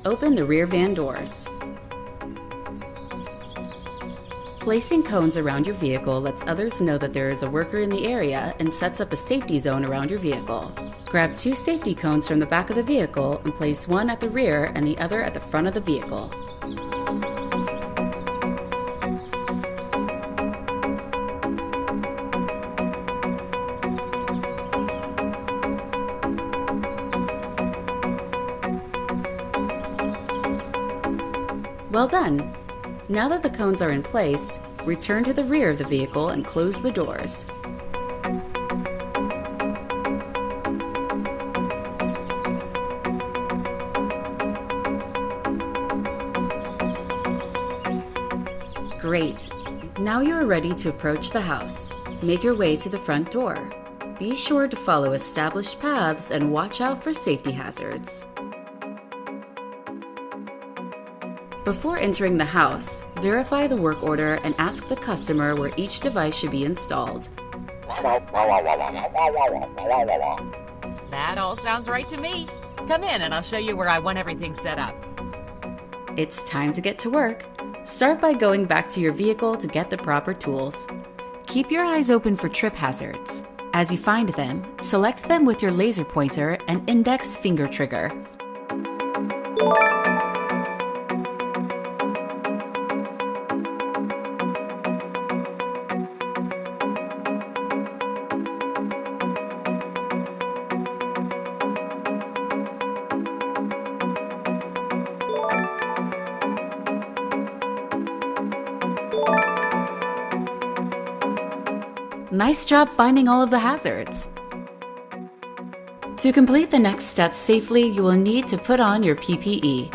Open the rear van doors. Placing cones around your vehicle lets others know that there is a worker in the area and sets up a safety zone around your vehicle. Grab 2 safety cones from the back of the vehicle and place one at the rear and the other at the front of the vehicle. Well done! Now that the cones are in place, return to the rear of the vehicle and close the doors. Great! Now you are ready to approach the house. Make your way to the front door. Be sure to follow established paths and watch out for safety hazards. Before entering the house, verify the work order and ask the customer where each device should be installed. That all sounds right to me. Come in and I'll show you where I want everything set up. It's time to get to work. Start by going back to your vehicle to get the proper tools. Keep your eyes open for trip hazards. As you find them, select them with your laser pointer and index finger trigger. Nice job finding all of the hazards! To complete the next steps safely, you will need to put on your PPE.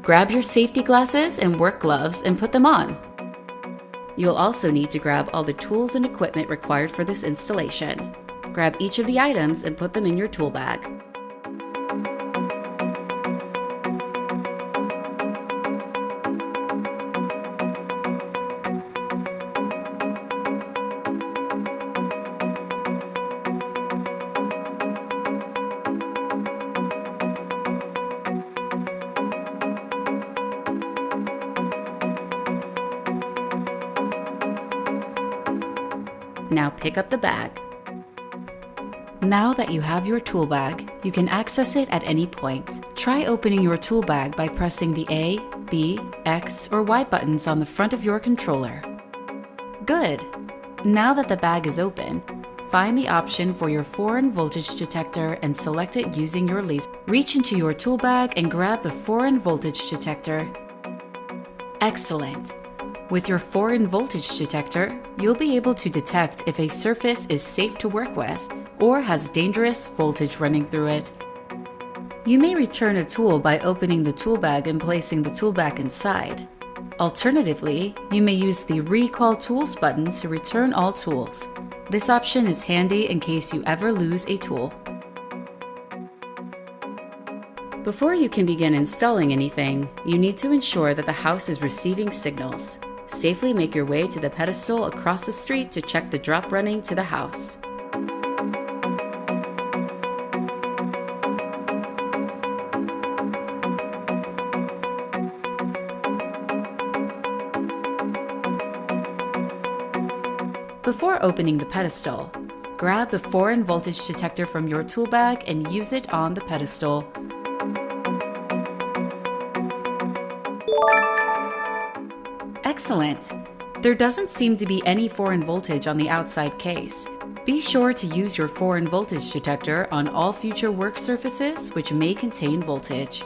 Grab your safety glasses and work gloves and put them on. You'll also need to grab all the tools and equipment required for this installation. Grab each of the items and put them in your tool bag. Now pick up the bag. Now that you have your tool bag, you can access it at any point. Try opening your tool bag by pressing the A, B, X, or Y buttons on the front of your controller. Good! Now that the bag is open, find the option for your foreign voltage detector and select it using your laser. Reach into your tool bag and grab the foreign voltage detector. Excellent! With your foreign voltage detector, you'll be able to detect if a surface is safe to work with or has dangerous voltage running through it. You may return a tool by opening the tool bag and placing the tool back inside. Alternatively, you may use the Recall Tools button to return all tools. This option is handy in case you ever lose a tool. Before you can begin installing anything, you need to ensure that the house is receiving signals. Safely make your way to the pedestal across the street to check the drop running to the house. Before opening the pedestal, grab the foreign voltage detector from your tool bag and use it on the pedestal. Excellent! There doesn't seem to be any foreign voltage on the outside case. Be sure to use your foreign voltage detector on all future work surfaces which may contain voltage.